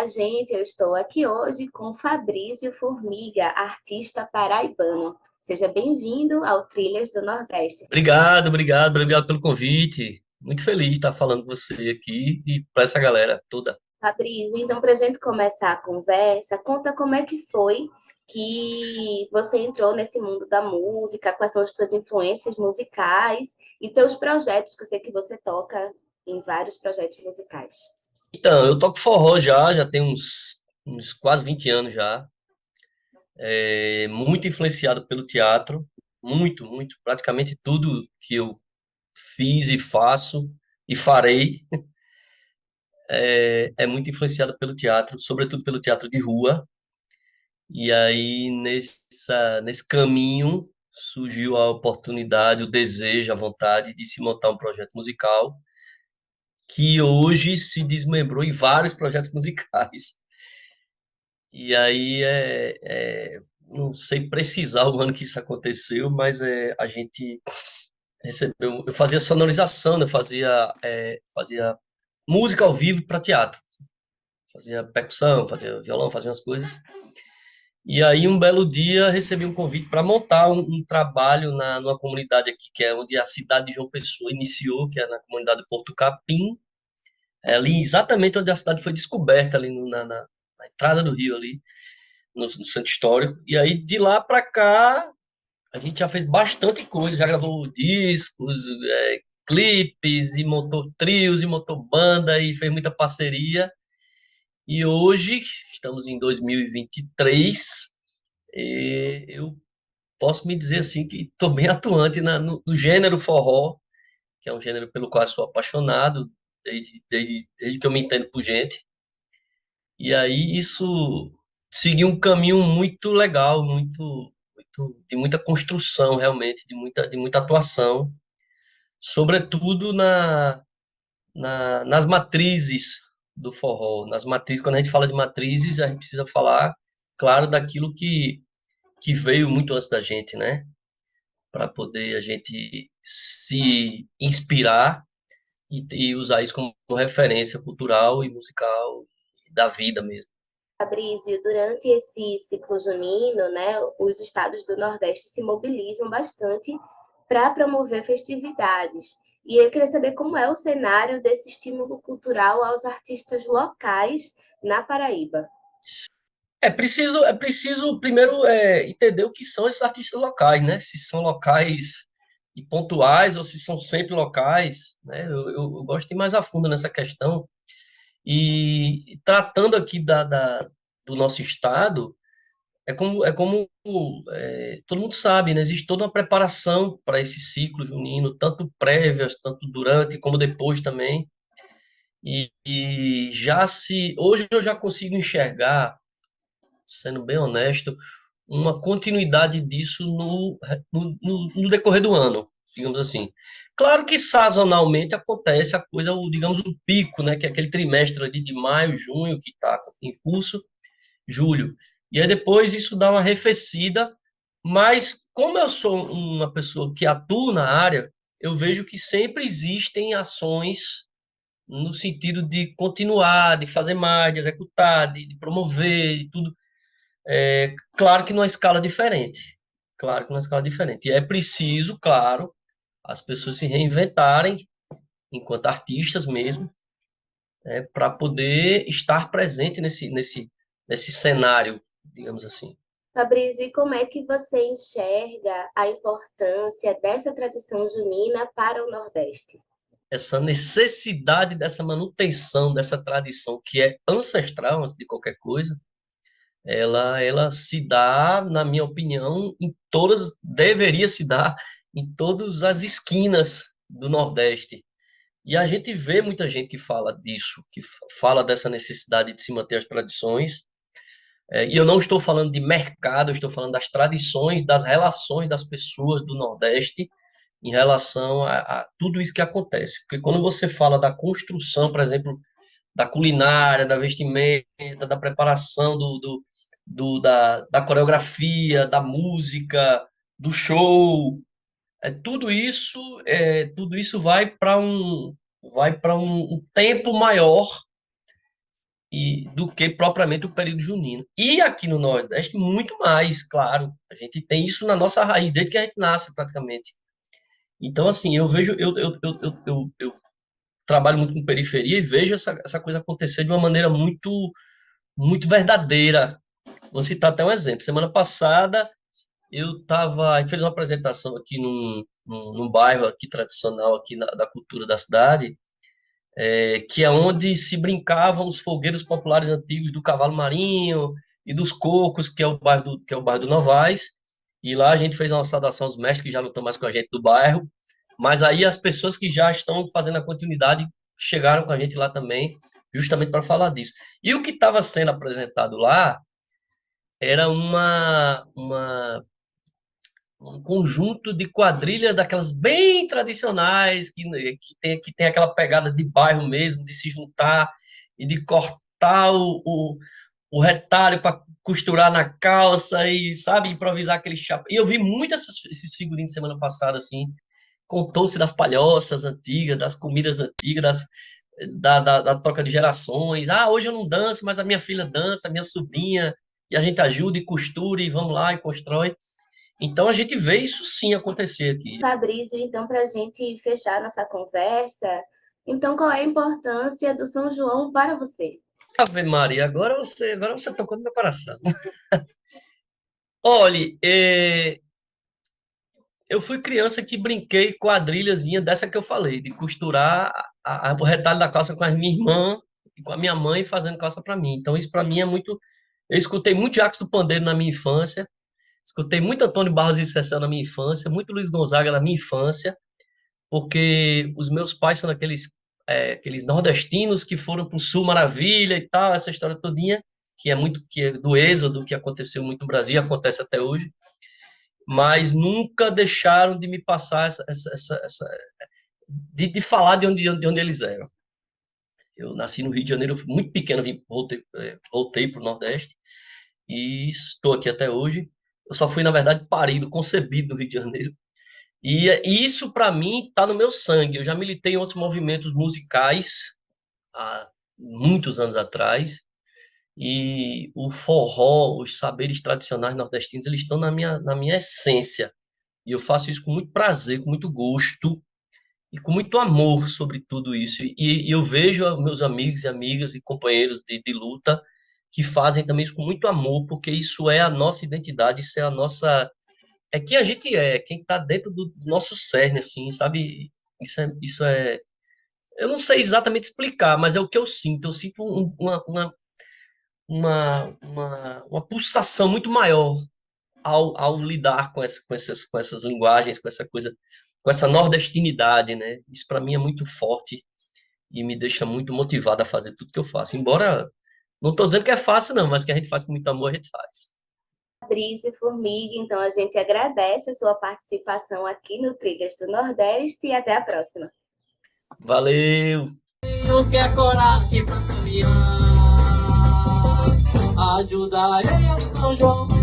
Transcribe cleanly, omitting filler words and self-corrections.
Eu estou aqui hoje com Fabrício Formiga, artista paraibano. Seja bem-vindo ao Trilhas do Nordeste. Obrigado pelo convite. Muito feliz de estar falando com você aqui e para essa galera toda. Fabrício, então, para a gente começar a conversa, conta como é que foi que você entrou nesse mundo da música, quais são as suas influências musicais e teus projetos, que eu sei que você toca em vários projetos musicais. Então, eu toco forró já tem uns quase 20 anos já. Muito influenciado pelo teatro, muito. Praticamente tudo que eu fiz e faço e farei é muito influenciado pelo teatro, sobretudo pelo teatro de rua. E aí, nesse caminho, surgiu a oportunidade, o desejo, a vontade de se montar um projeto musical que hoje se desmembrou em vários projetos musicais. E aí, não sei precisar o ano que isso aconteceu, mas a gente recebeu. Eu fazia sonorização, né? Fazia música ao vivo para teatro. Fazia percussão, fazia violão, fazia umas coisas. E aí, um belo dia, recebi um convite para montar um trabalho numa comunidade aqui, que é onde a cidade de João Pessoa iniciou, que é na comunidade Porto Capim, ali exatamente onde a cidade foi descoberta, ali na entrada do rio, ali no centro histórico. E aí, de lá para cá, a gente já fez bastante coisa, já gravou discos, clipes, e montou trios, e montou banda, e fez muita parceria. E hoje, estamos em 2023, eu posso me dizer assim que estou bem atuante no gênero forró, que é um gênero pelo qual eu sou apaixonado, desde que eu me entendo por gente. E aí isso seguiu um caminho muito legal, de muita construção realmente, de muita atuação, sobretudo nas matrizes do forró. Nas matrizes, quando a gente fala de matrizes, a gente precisa falar, claro, daquilo que veio muito antes da gente, né? Para poder a gente se inspirar e usar isso como referência cultural e musical da vida mesmo. Fabrício, durante esse ciclo junino, né, os estados do Nordeste se mobilizam bastante para promover festividades. E eu queria saber como é o cenário desse estímulo cultural aos artistas locais na Paraíba. É preciso primeiro entender o que são esses artistas locais, né? Se são locais e pontuais ou se são sempre locais, né? Eu gosto de ir mais a fundo nessa questão. E tratando aqui do nosso estado, é como todo mundo sabe, né? Existe toda uma preparação para esse ciclo junino, tanto prévias, tanto durante, como depois também. E hoje eu já consigo enxergar, sendo bem honesto, uma continuidade disso no decorrer do ano, digamos assim. Claro que sazonalmente acontece a coisa, digamos, o pico, né, que é aquele trimestre ali de maio, junho, que está em curso, julho. E aí depois isso dá uma arrefecida, mas como eu sou uma pessoa que atua na área, eu vejo que sempre existem ações no sentido de continuar, de fazer mais, de executar, de promover e tudo. Claro que numa escala diferente. Claro que numa escala diferente. E é preciso, claro, as pessoas se reinventarem enquanto artistas mesmo, para poder estar presente nesse cenário, digamos assim. Fabrício, e como é que você enxerga a importância dessa tradição junina para o Nordeste? Essa necessidade dessa manutenção dessa tradição que é ancestral antes de qualquer coisa, ela se dá, na minha opinião, deveria se dar em todas as esquinas do Nordeste. E a gente vê muita gente que fala disso, que fala dessa necessidade de se manter as tradições. E eu não estou falando de mercado, eu estou falando das tradições, das relações das pessoas do Nordeste em relação a tudo isso que acontece. Porque quando você fala da construção, por exemplo, da culinária, da vestimenta, da preparação da coreografia, da música, do show, tudo isso vai para um tempo maior e do que propriamente o período junino. E aqui no Nordeste, muito mais, claro. A gente tem isso na nossa raiz, desde que a gente nasce, praticamente. Então, assim, eu vejo, eu trabalho muito com periferia e vejo essa coisa acontecer de uma maneira muito verdadeira. Vou citar até um exemplo. Semana passada, a gente fez uma apresentação aqui num bairro aqui tradicional aqui da cultura da cidade, que é onde se brincavam os fogueiros populares antigos do Cavalo Marinho e dos Cocos, que é o bairro do Novaes. E lá a gente fez uma saudação aos mestres que já não estão mais com a gente do bairro, mas aí as pessoas que já estão fazendo a continuidade chegaram com a gente lá também, justamente para falar disso. E o que estava sendo apresentado lá era um conjunto de quadrilhas daquelas bem tradicionais, que tem aquela pegada de bairro mesmo, de se juntar e de cortar o retalho para costurar na calça e, sabe, improvisar aquele chapéu. E eu vi muito esses figurinos semana passada, assim, contou-se das palhoças antigas, das comidas antigas, da troca de gerações. Ah, hoje eu não danço, mas a minha filha dança, a minha sobrinha, e a gente ajuda e costura, e vamos lá e constrói. Então a gente vê isso sim acontecer aqui. Fabrício, então, para a gente fechar nossa conversa, então qual é a importância do São João para você? Ave Maria, agora você tocou no meu coração. Olhe, eu fui criança que brinquei quadrilhazinha dessa que eu falei, de costurar o retalho da calça com a minha irmã e com a minha mãe fazendo calça para mim. Então isso para mim é muito. Eu escutei muito Jacques do Pandeiro na minha infância, escutei muito Antônio Barros e Sessão na minha infância, muito Luiz Gonzaga na minha infância, porque os meus pais são aqueles nordestinos que foram para o Sul Maravilha e tal, essa história todinha, que é do êxodo, que aconteceu muito no Brasil, acontece até hoje, mas nunca deixaram de me passar de falar de onde eles eram. Eu nasci no Rio de Janeiro, eu fui muito pequeno, voltei para o Nordeste e estou aqui até hoje. Eu só fui, na verdade, parido, concebido no Rio de Janeiro. E isso, para mim, está no meu sangue. Eu já militei em outros movimentos musicais há muitos anos atrás. E o forró, os saberes tradicionais nordestinos, eles estão na minha essência. E eu faço isso com muito prazer, com muito gosto e com muito amor sobre tudo isso. E eu vejo meus amigos e amigas e companheiros de luta que fazem também isso com muito amor, porque isso é a nossa identidade, isso é a nossa. É quem a gente é, quem está dentro do nosso cerne, assim, sabe? Isso é. Eu não sei exatamente explicar, mas é o que eu sinto. Eu sinto uma pulsação muito maior ao lidar com essas linguagens, com essa coisa, com essa nordestinidade, né? Isso para mim é muito forte e me deixa muito motivado a fazer tudo que eu faço. Embora não estou dizendo que é fácil, não, mas que a gente faz com muito amor, a gente faz. Fabrício Formiga, então a gente agradece a sua participação aqui no Trilhas do Nordeste e até a próxima. Valeu! Eu quero coragem pra caminhar, ajudarei a São João.